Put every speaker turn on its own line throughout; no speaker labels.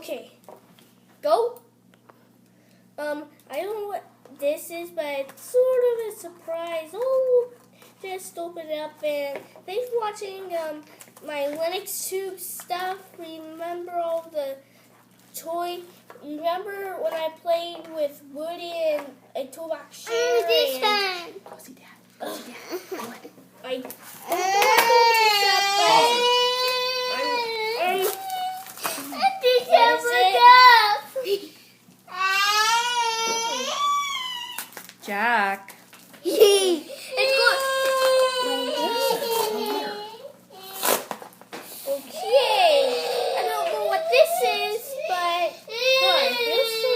Okay. Go. I don't know what this is, but it's sort of a surprise. Oh, just open it up, and thanks for watching my LennoxTube stuff. Remember all the toy? Remember when I played with Woody and a toolbox share?
This one.
Go see Dad. Go see Dad. Go on.
I don't know this up, but
Jack.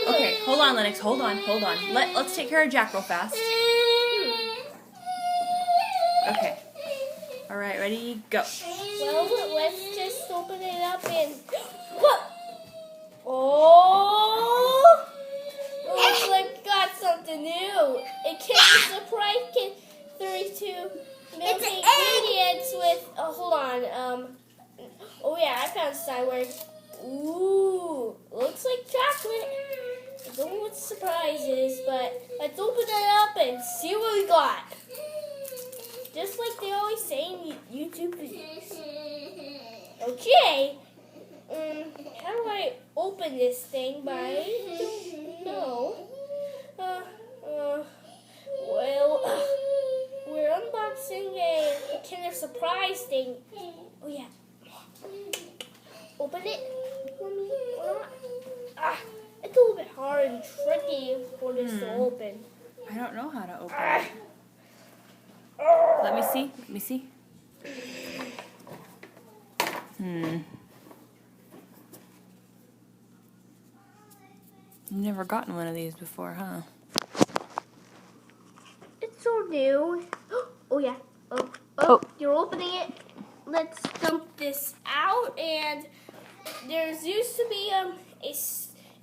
Okay, hold on, Lennox. Hold on. Let's take care of Jack real fast. Okay. All right, ready, go.
Well, let's just open it up and what? Oh! Looks like we got something new. A Kinder Surprise Kit 32 milk ingredients with. Oh, hold on. Oh yeah, I found a sign where. Ooh, looks like chocolate. I don't know what the surprise is, but let's open it up and see what we got. Just like they always say in YouTube videos. Okay. How do I open this thing? But I don't know. Well, we're unboxing a Kinder Surprise thing. Oh yeah. Open it. It's a little bit hard and tricky for this to open.
I don't know how to open it. Let me see. You've never gotten one of these before, huh?
It's so new. Oh yeah. Oh, you're opening it. Let's dump this out. And there's used to be a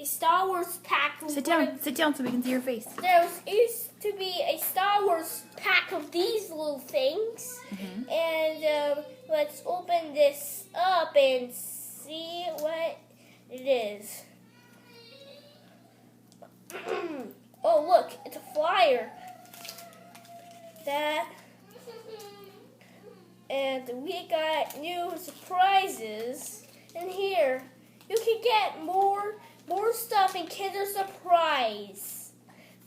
Star Wars pack.
Sit down so we can see your face.
There used to be a Star Wars pack of these little things. And let's open this up and see what it is. Oh, look, it's a flyer. And we got new surprises. And here, you can get more stuff in Kinder Surprise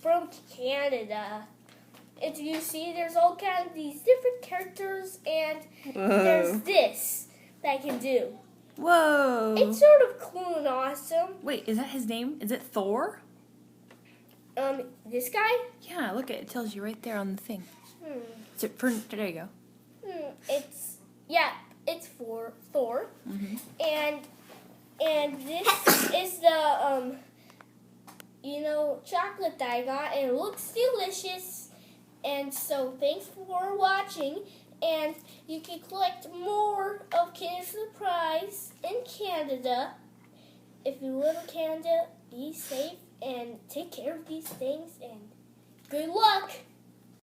from Canada. And you see, there's all kinds of these different characters, and there's this that I can do.
Whoa!
It's sort of cool and awesome.
Wait, is that his name? Is it Thor?
This guy?
Yeah, look, it tells you right there on the thing. There you go.
It's for Thor. And this is the chocolate that I got, and it looks delicious. And so thanks for watching, and you can collect more of Kinder Surprise in Canada. If you live in Canada, be safe and take care of these things, and good luck.